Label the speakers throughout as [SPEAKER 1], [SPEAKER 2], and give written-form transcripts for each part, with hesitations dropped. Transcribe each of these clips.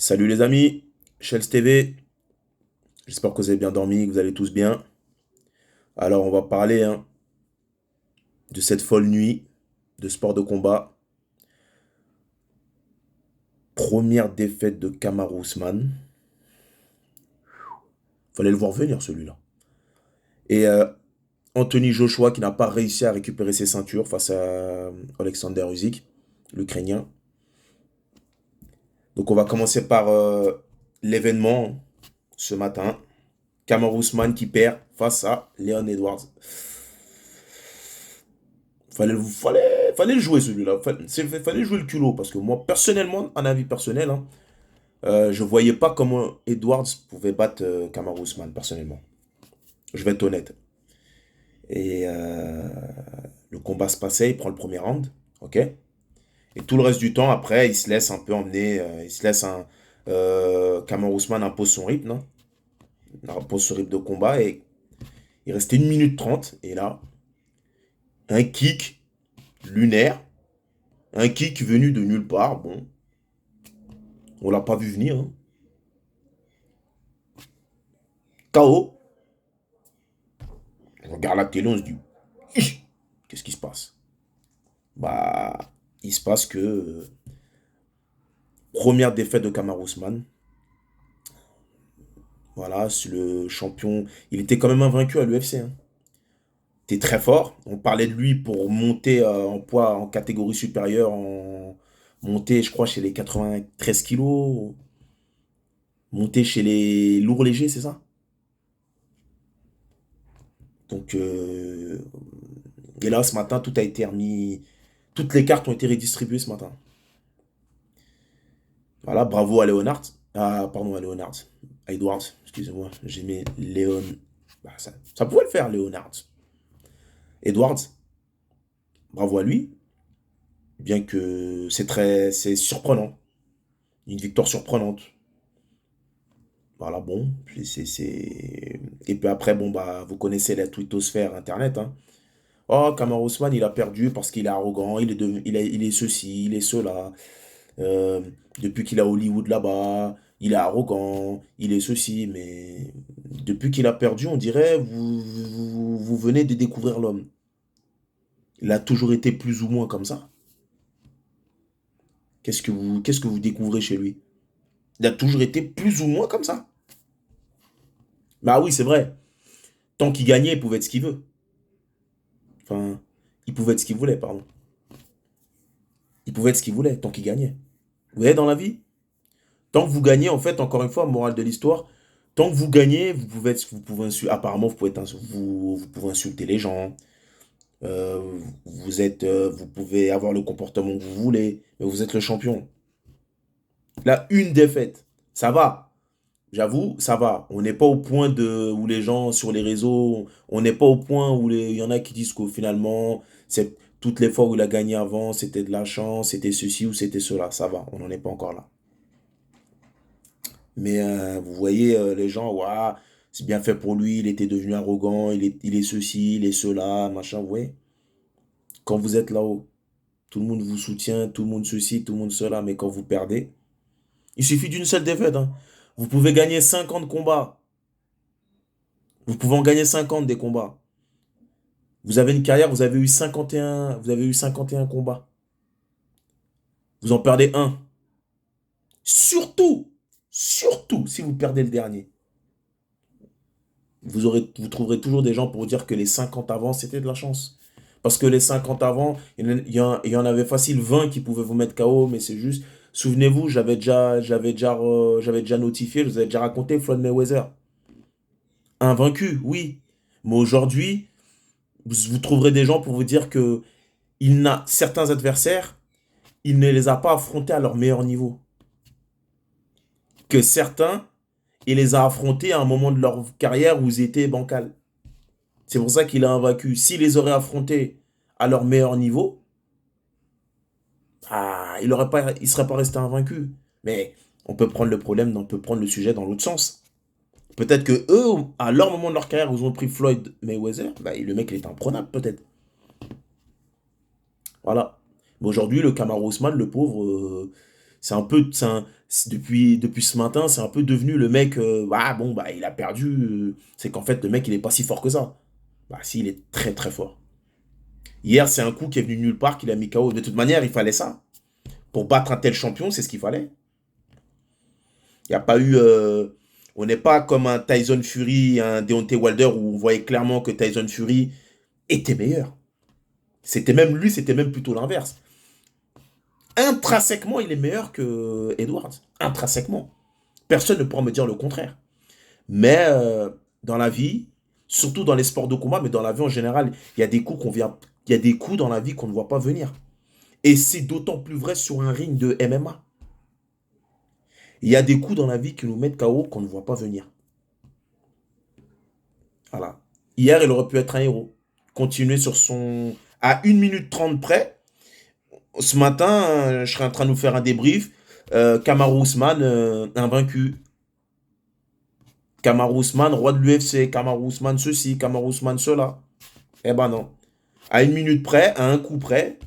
[SPEAKER 1] Salut les amis, Shells TV, j'espère que vous avez bien dormi, que vous allez tous bien. Alors on va parler de cette folle nuit de sport de combat. Première défaite de Kamaru Usman. Fallait le voir venir celui-là. Et Anthony Joshua qui n'a pas réussi à récupérer ses ceintures face à Alexander Usyk, l'Ukrainien. Donc on va commencer par l'événement ce matin. Kamaru Usman qui perd face à Leon Edwards. Fallait le jouer celui-là. Fallait jouer le culot. Parce que moi, personnellement, un avis personnel, je voyais pas comment Edwards pouvait battre Kamaru Usman, personnellement. Je vais être honnête. Et le combat se passait, il prend le premier round. Ok. Et tout le reste du temps, après, il se laisse un peu emmener. Il se laisse un. Kamaru Usman impose son rythme. Il impose son rythme de combat. Et il restait 1 minute 30. Et là, un kick lunaire. Un kick venu de nulle part. Bon, on l'a pas vu venir. KO. On regarde la télé, on se dit, qu'est-ce qui se passe? Bah, il se passe que première défaite de Kamaru Usman. Voilà, c'est le champion. Il était quand même invaincu à l'UFC. Il était très fort. On parlait de lui pour monter en poids en catégorie supérieure, monter, je crois, chez les 93 kilos, monter chez les lourds légers, c'est ça? Donc, et là, ce matin, tout a été remis. Toutes les cartes ont été redistribuées ce matin. Voilà, bravo à Leonard. Ah, pardon, à Leonard. À Edwards, excusez-moi. J'ai mis Léon. Bah, ça pouvait le faire, Leonard. Edwards, bravo à lui. Bien que c'est surprenant. Une victoire surprenante. Voilà, bon. Et puis après, bon, bah, vous connaissez la twittosphère internet. Oh, Kamaru Usman, il a perdu parce qu'il est arrogant, il est ceci, il est cela. Euh, Depuis qu'il est à Hollywood là-bas, il est arrogant, il est ceci, mais depuis qu'il a perdu, on dirait, vous venez de découvrir l'homme. Il a toujours été plus ou moins comme ça. Qu'est-ce que vous découvrez chez lui? Il a toujours été plus ou moins comme ça. Bah oui, c'est vrai. Tant qu'il gagnait, il pouvait être ce qu'il veut. Enfin, il pouvait être ce qu'il voulait, pardon. Il pouvait être ce qu'il voulait, tant qu'il gagnait. Vous voyez, dans la vie, tant que vous gagnez, en fait, encore une fois, morale de l'histoire, tant que vous gagnez, vous pouvez insulter, apparemment, vous pouvez insulter les gens, vous pouvez avoir le comportement que vous voulez, mais vous êtes le champion. Là, une défaite, ça va. J'avoue, ça va. On n'est pas au point où les gens sur les réseaux, on n'est pas au point où il y en a qui disent que finalement, c'est toutes les fois où il a gagné avant, c'était de la chance, c'était ceci ou c'était cela. Ça va, on n'en est pas encore là. Mais vous voyez, les gens, waouh, c'est bien fait pour lui, il était devenu arrogant, il est ceci, il est cela, machin, vous voyez. Quand vous êtes là-haut, tout le monde vous soutient, tout le monde ceci, tout le monde cela, mais quand vous perdez, il suffit d'une seule défaite. Vous pouvez gagner 50 combats, vous pouvez en gagner 50 des combats. Vous avez une carrière, vous avez eu 51 combats. Vous en perdez un. Surtout, surtout si vous perdez le dernier. Vous trouverez toujours des gens pour vous dire que les 50 avant, c'était de la chance. Parce que les 50 avant, il y en avait facile 20 qui pouvaient vous mettre KO, mais c'est juste. Souvenez-vous, j'avais déjà notifié, je vous avais déjà raconté Floyd Mayweather. Invaincu, oui. Mais aujourd'hui, vous trouverez des gens pour vous dire que certains adversaires, il ne les a pas affrontés à leur meilleur niveau. Que certains, il les a affrontés à un moment de leur carrière où ils étaient bancals. C'est pour ça qu'il a invaincu. S'il les aurait affrontés à leur meilleur niveau, il serait pas resté invaincu. Mais on peut prendre le problème, on peut prendre le sujet dans l'autre sens. Peut-être que eux, à leur moment de leur carrière, ils ont pris Floyd Mayweather, bah, le mec, il est imprenable, peut-être. Voilà. Mais aujourd'hui, le Kamaru Usman, le pauvre, C'est un peu, depuis ce matin, c'est un peu devenu le mec, ah bon, bah, il a perdu. C'est qu'en fait, le mec, il est pas si fort que ça. Bah, si, il est très très fort. Hier, c'est un coup qui est venu nulle part, qu'il a mis KO. De toute manière, il fallait ça. Pour battre un tel champion, c'est ce qu'il fallait. Il n'y a pas eu. On n'est pas comme un Tyson Fury, un Deontay Wilder, où on voyait clairement que Tyson Fury était meilleur. C'était même lui, c'était même plutôt l'inverse. Intrinsèquement, il est meilleur que Edwards. Intrinsèquement. Personne ne pourra me dire le contraire. Mais dans la vie, surtout dans les sports de combat, mais dans la vie en général, il y a des coups qu'on vient, il y a des coups dans la vie qu'on ne voit pas venir. Et c'est d'autant plus vrai sur un ring de MMA. Il y a des coups dans la vie qui nous mettent KO qu'on ne voit pas venir. Voilà. Hier, il aurait pu être un héros. Continuer sur son... À 1 minute 30 près, ce matin, je serais en train de nous faire un débrief. Kamaru Usman, invaincu. Kamaru Usman, roi de l'UFC. Kamaru Usman ceci, Kamaru Usman cela. Eh ben non. À 1 minute près, à un coup près,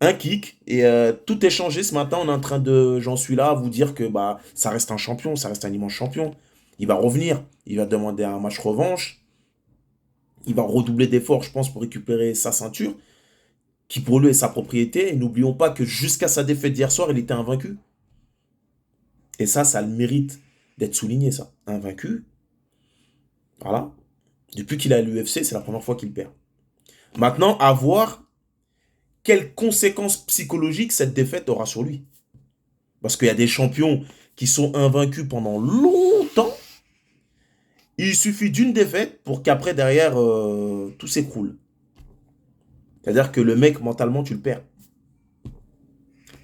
[SPEAKER 1] un kick. Et tout est changé ce matin. On est en train de... J'en suis là à vous dire que bah, ça reste un champion, ça reste un immense champion. Il va revenir. Il va demander un match revanche. Il va redoubler d'efforts, je pense, pour récupérer sa ceinture, qui pour lui est sa propriété. Et n'oublions pas que jusqu'à sa défaite d'hier soir, il était invaincu. Et ça a le mérite d'être souligné, ça. Invaincu. Voilà. Depuis qu'il est à l'UFC, c'est la première fois qu'il perd. Maintenant, à voir quelles conséquences psychologiques cette défaite aura sur lui. Parce qu'il y a des champions qui sont invaincus pendant longtemps. Il suffit d'une défaite pour qu'après, derrière, tout s'écroule. C'est-à-dire que le mec, mentalement, tu le perds.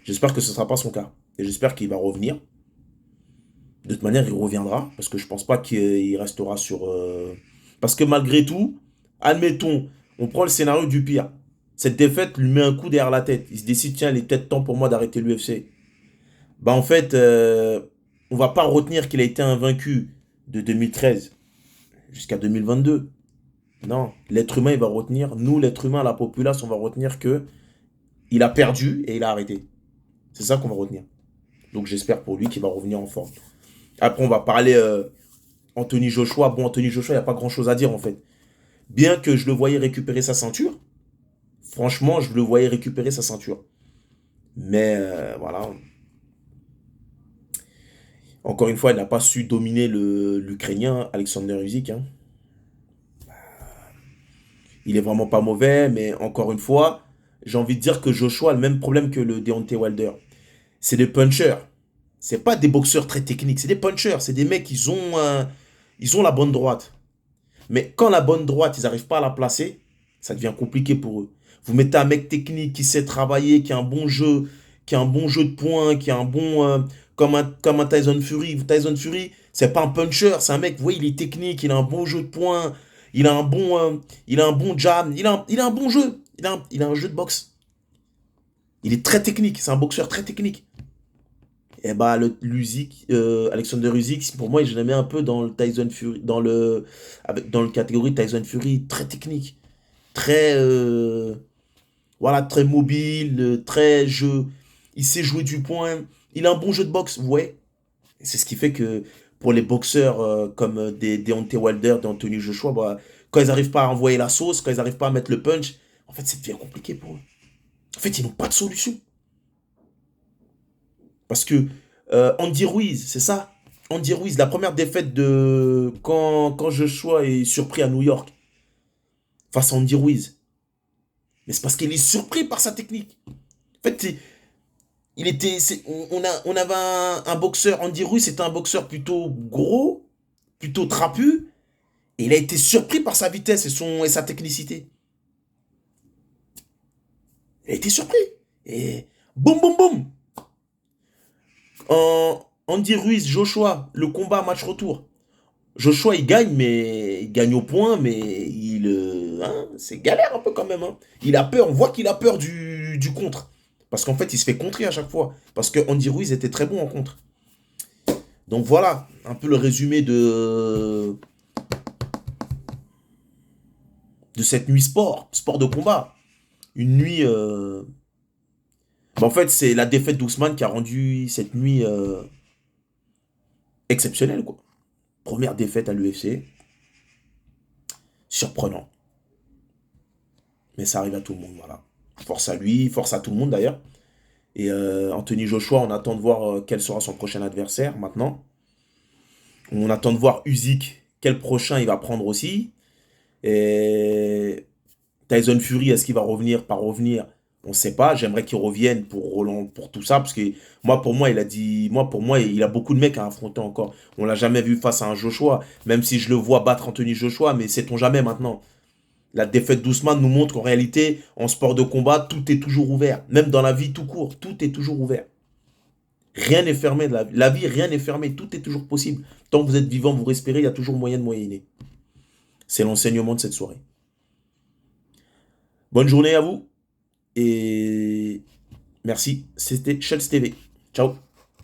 [SPEAKER 1] J'espère que ce ne sera pas son cas. Et j'espère qu'il va revenir. De toute manière, il reviendra. Parce que je ne pense pas qu'il restera sur... Parce que malgré tout, admettons, on prend le scénario du pire. Cette défaite lui met un coup derrière la tête. Il se décide, tiens, il est peut-être temps pour moi d'arrêter l'UFC. Bah en fait, on va pas retenir qu'il a été invaincu de 2013 jusqu'à 2022. Non, l'être humain, il va retenir, nous, l'être humain, la populace, on va retenir que il a perdu et il a arrêté. C'est ça qu'on va retenir. Donc j'espère pour lui qu'il va revenir en forme. Après, on va parler Anthony Joshua. Bon, Anthony Joshua, il n'y a pas grand-chose à dire en fait. Bien que je le voyais récupérer sa ceinture, franchement, je le voyais récupérer sa ceinture. Mais voilà. Encore une fois, il n'a pas su dominer l'Ukrainien, Alexander Usyk. Hein. Il est vraiment pas mauvais, mais encore une fois, j'ai envie de dire que Joshua a le même problème que le Deontay Wilder. C'est des punchers. C'est pas des boxeurs très techniques, c'est des punchers. C'est des mecs, ils ont la bonne droite. Mais quand la bonne droite, ils n'arrivent pas à la placer, ça devient compliqué pour eux. Vous mettez un mec technique qui sait travailler, qui a un bon jeu, qui a un bon jeu de poing, qui a un bon... comme un Tyson Fury. Tyson Fury, c'est pas un puncher, c'est un mec, vous voyez, il est technique, il a un bon jeu de poing, il a un bon jab, il a un bon jeu, il a un jeu de boxe. Il est très technique, c'est un boxeur très technique. Et bah, Alexander Usyk, pour moi, je le mets un peu dans le Tyson Fury, dans le catégorie Tyson Fury, très technique, très, voilà, très mobile, très jeu. Il sait jouer du point. Il a un bon jeu de boxe, ouais. C'est ce qui fait que pour les boxeurs comme des Deontay Wilder, des Anthony Joshua, bah, quand ils n'arrivent pas à envoyer la sauce, quand ils n'arrivent pas à mettre le punch, en fait, ça devient compliqué pour eux. En fait, ils n'ont pas de solution. Parce que Andy Ruiz, c'est ça. Andy Ruiz, la première défaite de quand Joshua est surpris à New York face à Andy Ruiz. Mais c'est parce qu'il est surpris par sa technique. En fait, on avait un boxeur, Andy Ruiz, c'était un boxeur plutôt gros, plutôt trapu. Et il a été surpris par sa vitesse et sa technicité. Il a été surpris. Et boum, boum, boum. Andy Ruiz, Joshua, le combat match retour. Joshua, il gagne, mais il gagne au point, mais c'est galère un peu quand même. Hein. Il a peur, on voit qu'il a peur du contre. Parce qu'en fait, il se fait contrer à chaque fois. Parce que Andy Ruiz était très bon en contre. Donc voilà, un peu le résumé de cette nuit sport de combat. Une nuit Bah, en fait, c'est la défaite d'Ousmane qui a rendu cette nuit exceptionnelle, quoi. Première défaite à l'UFC. Surprenant. Mais ça arrive à tout le monde, voilà. Force à lui, force à tout le monde d'ailleurs. Et Anthony Joshua, on attend de voir quel sera son prochain adversaire maintenant. On attend de voir Usyk, quel prochain il va prendre aussi. Et Tyson Fury, est-ce qu'il va revenir, pas revenir? On ne sait pas. J'aimerais qu'il revienne pour Roland, pour tout ça, parce que pour moi, il a dit, pour moi, il a beaucoup de mecs à affronter encore. On l'a jamais vu face à un Joshua, même si je le vois battre Anthony Joshua, mais sait-on jamais maintenant. La défaite d'Ousmane nous montre qu'en réalité, en sport de combat, tout est toujours ouvert. Même dans la vie tout court, tout est toujours ouvert. Rien n'est fermé de la vie. La vie, rien n'est fermé. Tout est toujours possible. Tant que vous êtes vivant, vous respirez, il y a toujours moyen de moyenner. C'est l'enseignement de cette soirée. Bonne journée à vous et merci. C'était Shells TV. Ciao.